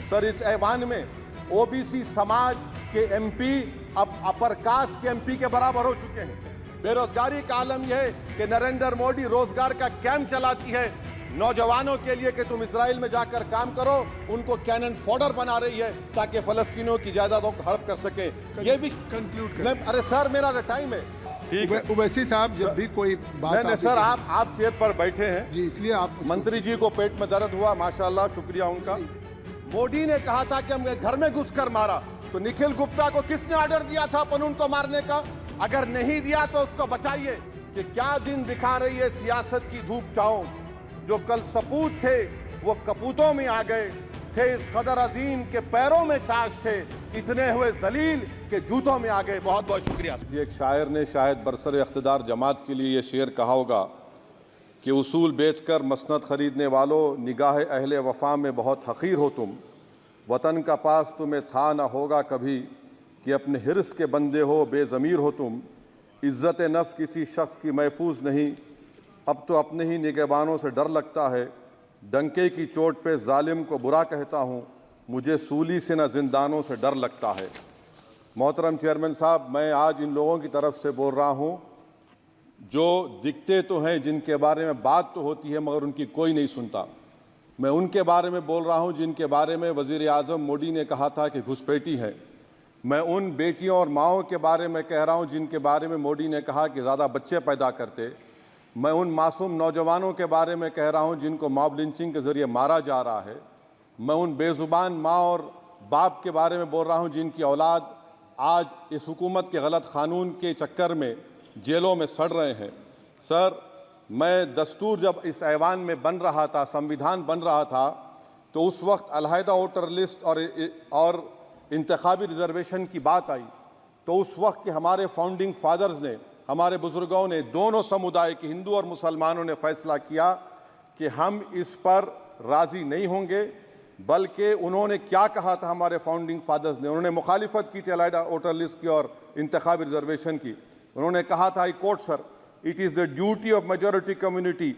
Sir, इस ऐवान में OBC समाज के एमपी अब अपर कास्ट के एमपी के बराबर हो चुके हैं। बेरोजगारी का आलम यह है कि नरेंद्र मोदी रोजगार का कैंप चलाती है नौजवानों के लिए कि तुम इजराइल में जाकर काम करो, उनको कैनन फॉडर बना रही है ताकि फलस्तीनियों की जायदादों को हड़प कर सके। ये भी कंक्लूड कर। अरे सर, मेरा टाइम है। ठीक है उवैसी साहब, जब भी कोई बात नहीं सर, आप चेयर पर बैठे हैं जी, इसलिए आप मंत्री जी को पेट में दर्द हुआ, माशाल्लाह, शुक्रिया उनका। मोदी ने कहा था कि हम घर में घुसकर मारा, तो निखिल गुप्ता को किसने ऑर्डर दिया था अपन उनको मारने का? अगर नहीं दिया तो उसको बचाइए। कि क्या दिन दिखा रही है सियासत की धूप छाओं। जो कल सपूत थे वो कपूतों में आ गए थे, इस कदर अजीम के पैरों में ताज थे, इतने हुए जलील के जूतों में आ गए। बहुत बहुत शुक्रिया। एक शायर ने शायद बरसर इख्तिदार जमात के लिए ये शेर कहा होगा कि उसूल बेचकर मसनद खरीदने वालों, निगाह अहले वफा में बहुत हकीर हो तुम। वतन का पास तुम्हें था न होगा कभी कि अपने हिर्स के बंदे हो, बेज़मीर हो तुम। इज़्ज़त नफ्स किसी शख्स की महफूज नहीं, अब तो अपने ही निगहबानों से डर लगता है। डंके की चोट पे जालिम को बुरा कहता हूँ, मुझे सूली से न जिंदानों से डर लगता है। मोहतरम चेयरमैन साहब, मैं आज इन लोगों की तरफ से बोल रहा हूँ जो दिखते तो हैं, जिनके बारे में बात तो होती है मगर उनकी कोई नहीं सुनता। मैं उनके बारे में बोल रहा हूँ जिनके बारे में वज़ीर आज़म मोदी ने कहा था कि घुसपैठी है। मैं उन बेटियों और माओं के बारे में कह रहा हूँ जिनके बारे में मोदी ने कहा कि ज़्यादा बच्चे पैदा करते। मैं उन मासूम नौजवानों के बारे में कह रहा हूँ जिनको मॉब लिंचिंग के ज़रिए मारा जा रहा है। मैं उन बेज़ुबान माँ और बाप के बारे में बोल रहा हूँ जिनकी औलाद आज इस हुकूमत के गलत कानून के चक्कर में जेलों में सड़ रहे हैं। सर, मैं दस्तूर जब इस ऐवान में बन रहा था, संविधान बन रहा था, तो उस वक्त अलहदा वोटर लिस्ट और इंतखाबी रिजर्वेशन की बात आई, तो उस वक्त के हमारे फाउंडिंग फादर्स ने, हमारे बुजुर्गों ने, दोनों समुदाय के हिंदू और मुसलमानों ने फैसला किया कि हम इस पर राज़ी नहीं होंगे। बल्कि उन्होंने क्या कहा था हमारे फाउंडिंग फादर्स ने, उन्होंने मुखालिफत की थी अलहदा वोटर लिस्ट की और इंतखाबी रिजर्वेशन की। उन्होंने कहा था, I quote sir, it is the duty of majority community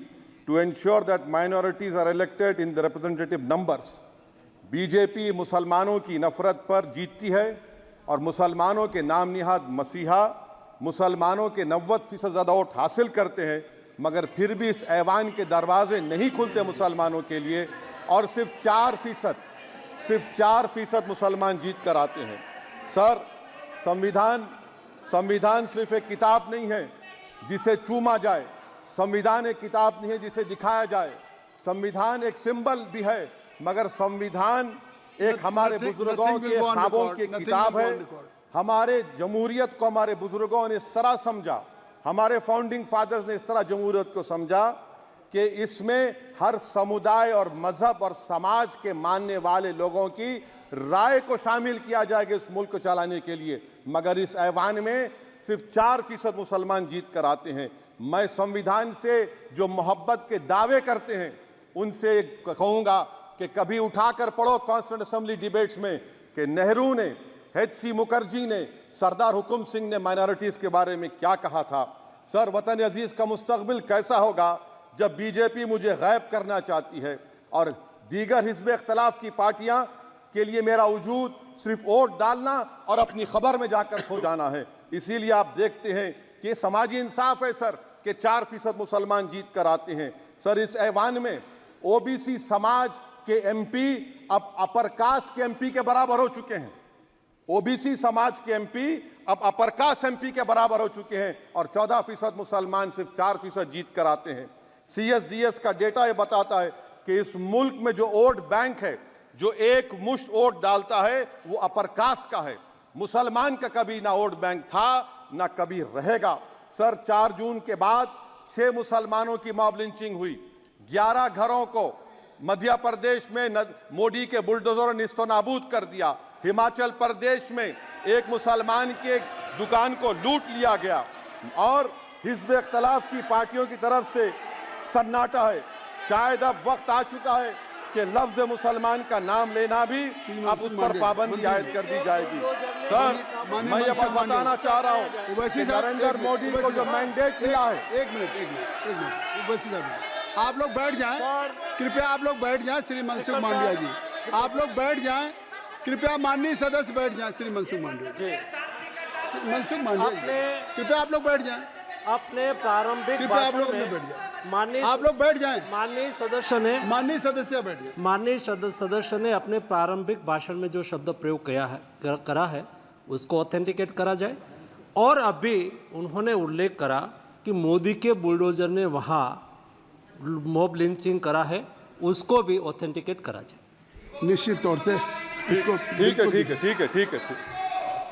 to ensure that minorities are elected in the representative numbers. BJP मुसलमानों की नफरत पर जीतती है और मुसलमानों के नाम निहाद मसीहा मुसलमानों के 90% ज़्यादा वोट हासिल करते हैं, मगर फिर भी इस ऐवान के दरवाजे नहीं खुलते मुसलमानों के लिए, और सिर्फ 4% मुसलमान जीत कर आते हैं। सर, संविधान सिर्फ एक किताब नहीं है जिसे चूमा जाए, संविधान एक किताब नहीं है जिसे दिखाया जाए, संविधान एक सिंबल भी है, मगर संविधान एक हमारे बुजुर्गों के ख्वाबों की किताब है। हमारे जमहूरियत को हमारे बुजुर्गों ने इस तरह समझा, हमारे फाउंडिंग फादर्स ने इस तरह जमहूरियत को समझा कि इसमें हर समुदाय और मजहब और समाज के मानने वाले लोगों की राय को शामिल किया जाएगा इस मुल्क को चलाने के लिए। मगर इस ऐवान में सिर्फ 4% मुसलमान जीत कर आते हैं। मैं संविधान से जो मोहब्बत के दावे करते हैं उनसे कहूँगा कि कभी उठाकर पढ़ो कॉन्स्टिट्यूएंट असेंबली डिबेट्स में कि नेहरू ने, H.C. मुखर्जी ने, सरदार हुकुम सिंह ने माइनॉरिटीज़ के बारे में क्या कहा था। सर, वतन अजीज़ का मुस्तकबिल कैसा होगा जब बीजेपी मुझे गायब करना चाहती है और दीगर हिज़्ब इख्तिलाफ की पार्टियां के लिए मेरा वजूद सिर्फ वोट डालना और अपनी खबर में जाकर सो जाना है। इसीलिए आप देखते हैं कि समाजी इंसाफ है सर कि 4% मुसलमान जीत कर आते हैं। सर, इस ऐवान में ओबीसी समाज के एमपी अब अपर कास्ट के एमपी के बराबर हो चुके हैं। ओबीसी समाज के एमपी अब अपर कास्ट एमपी के बराबर हो चुके हैं और 14% मुसलमान सिर्फ 4% जीत कर आते हैं। CSDS का डेटा ये बताता है कि इस मुल्क में जो वोट बैंक है, जो एक मुश्त वोट डालता है, वो अपर कास्ट का है। मुसलमान का कभी ना वोट बैंक था ना कभी रहेगा। सर, 4 जून के बाद 6 मुसलमानों की मॉब लिंचिंग हुई। 11 घरों को मध्य प्रदेश में मोदी के बुलडोजर ने निस्तो नाबूद कर दिया। हिमाचल प्रदेश में एक मुसलमान की एक दुकान को लूट लिया गया और हिज़्ब इख्तिलाफ की पार्टियों की तरफ से सन्नाटा है। शायद अब वक्त आ चुका है कि लफ्ज़ मुसलमान का नाम लेना भी अब उस पर पाबंदी आयद कर दी जाएगी। सर, मैं ये बात बताना चाह रहा हूँ कि नरेंद्र मोदी को जो मैंडेट मिला है। एक मिनट, आप लोग बैठ जाएं, कृपया आप लोग बैठ जाएं। श्री मनसुख मांडविया जी। आप लोग बैठ जाएं, कृपया माननीय सदस्य बैठ जाएं। श्री मनसुख मांडविया जी, मनसुख मांडविया जी, कृपया आप लोग बैठ जाएं। अपने प्रारंभिक कृपया आप भाषण लोग अपने में बैठ जाएं। माननीय आप लोग बैठ जाएं। माननीय सदस्य ने माननीय सदस्य बैठ जाएं। माननीय सदस्य ने अपने प्रारंभिक भाषण में जो शब्द प्रयोग करा है उसको ऑथेंटिकेट करा जाए। और अभी उन्होंने उल्लेख करा कि मोदी के बुलडोजर ने वहाँ मॉब लिंचिंग करा है, उसको भी ऑथेंटिकेट करा जाए। निश्चित तौर से इसको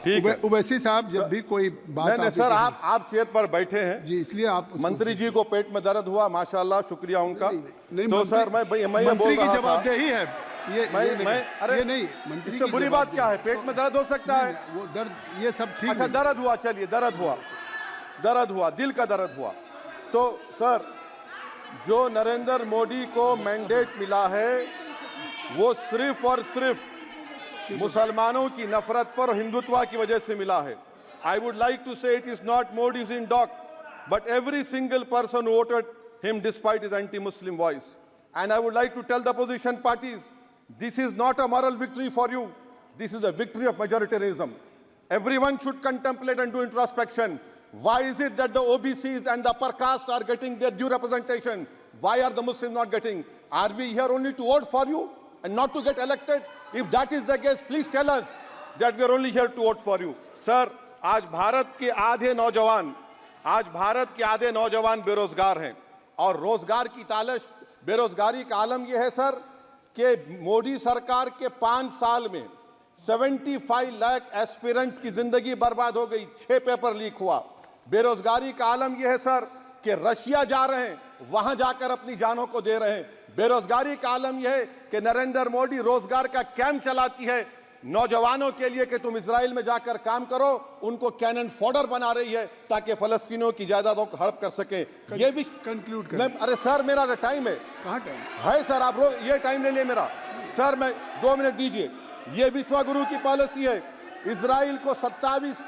ठीक है। उवैसी साहब, जब भी कोई बात नहीं सर, आप चेयर पर बैठे हैं जी, इसलिए आप मंत्री जी को पेट में दर्द हुआ, माशाल्लाह, शुक्रिया उनका। नहीं, तो सर मैं ये मंत्री बोल की रहा था, जवाबदही है अरे ये नहीं, मंत्री इससे की बुरी बात जवाबदेही। क्या है? पेट में दर्द हो सकता है। वो दर्द, ये सब ठीक अच्छा, है। दर्द हुआ, चलिए दर्द हुआ, दिल का दर्द हुआ। तो सर, जो नरेंद्र मोदी को मैंडेट मिला है वो सिर्फ और सिर्फ मुसलमानों की नफरत पर हिंदुत्व की वजह से मिला है। I would like to say it is not Modi's in dock, but every single person voted him despite his anti Muslim voice. And I would like to tell the opposition parties, this is not a moral victory for you. This is a victory of majoritarianism. Everyone should contemplate and do introspection. Why is it that the OBCs and the upper caste are getting their due representation? Why are the Muslims not getting? Are we here only to vote for you and not to get elected? If that is the case, please tell us that we are only here to vote for you. Sir, आज भारत के आधे नौजवान बेरोजगार हैं और रोजगार की तालाश, बेरोजगारी का आलम यह है सर कि मोदी सरकार के 5 साल में 75 लाख एस्पिरेंट्स की जिंदगी बर्बाद हो गई, 6 पेपर लीक हुआ। बेरोजगारी का आलम यह है सर कि रशिया जा रहे हैं, वहां जाकर अपनी जानों को दे रहे हैं। बेरोजगारी का आलम यह है कि नरेंद्र मोदी रोजगार का कैंप चलाती है नौजवानों के लिए कि तुम इजराइल में जाकर काम करो, उनको कैनन फॉडर बना रही है ताकि फलस्तीनियों की जायदादों को हड़प कर सके। ये भी कंक्लूड मैं, अरे सर मेरा टाइम है। कहाँ टाइम है सर? आप ये टाइम ले लिए मेरा। सर मैं 2 मिनट दीजिए। ये विश्वगुरु की पॉलिसी है। इजराइल को 27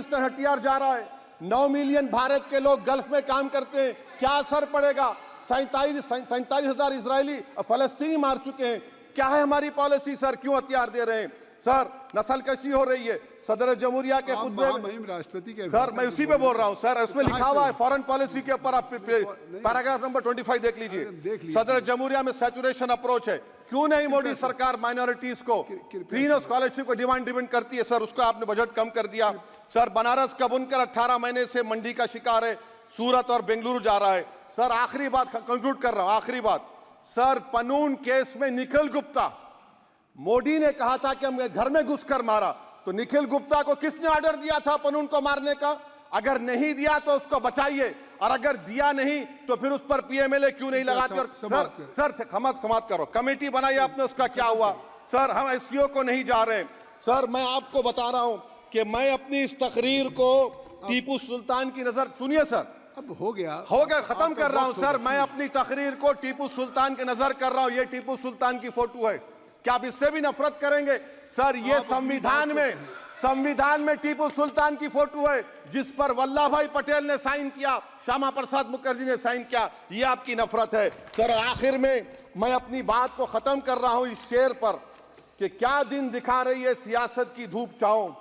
टन हथियार जा रहा है। 9 मिलियन भारत के लोग गल्फ में काम करते हैं, क्या असर पड़ेगा? 47,000 इजरायली फलस्तीनी मार चुके हैं। क्या है हमारी पॉलिसी सर? क्यों हथियार दे रहे हैं सर? नस्लकशी हो रही है। सदर जमहूरिया के खुतबे में राष्ट्रपति के सर, मैं उसी पे बोल रहा हूं सर, उसमें लिखा हुआ है फॉरेन पॉलिसी के ऊपर, आप पैराग्राफ नंबर 25 देख लीजिए। सदर जमहूरिया में सैचुरेशन अप्रोच है। क्यों नहीं मोदी सरकार माइनॉरिटीज को तीनों स्कॉलरशिप को डिमांड करती है सर? उसको आपने बजट कम कर दिया। सर बनारस का बुनकर 18 महीने से मंडी का शिकार है, सूरत और बेंगलुरु जा रहा है। सर आखिरी बात कंक्लूड कर रहा हूं, आखिरी बात सर, पनून केस में निखिल गुप्ता, मोदी ने कहा था कि हम घर में घुसकर मारा, तो निखिल गुप्ता को किसने ऑर्डर दिया था पनून को मारने का? अगर नहीं दिया तो उसको बचाइए, और अगर दिया नहीं तो फिर उस पर पीएमएलए क्यों नहीं लगाते? और सर समाप्त करो। कमेटी बनाई आपने, उसका क्या हुआ? सर हम एससीओ को नहीं जा रहे। सर मैं आपको बता रहा हूं कि मैं अपनी इस तकरीर को टीपू सुल्तान की नजर, सुनिए सर, अब हो गया, खत्म कर रहा हूं सर। मैं अपनी तकरीर को टीपू सुल्तान के नजर कर रहा हूं। ये टीपू सुल्तान की फोटो है, क्या आप इससे भी नफरत करेंगे? सर ये संविधान में टीपू सुल्तान की फोटो है जिस पर वल्लभ भाई पटेल ने साइन किया, श्यामा प्रसाद मुखर्जी ने साइन किया। ये आपकी नफरत है सर। आखिर में मैं अपनी बात को खत्म कर रहा हूं इस शेर पर कि क्या दिन दिखा रही है सियासत की धूप छांव।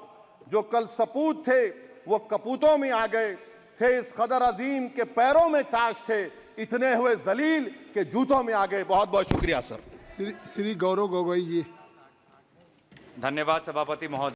जो कल सपूत थे वो कपूतों में आ गए, थे इस कदर अजीम के पैरों में ताज थे, इतने हुए जलील के जूतों में आ गए। बहुत बहुत शुक्रिया सर। श्री गौरव गोगोई जी। धन्यवाद सभापति महोदय।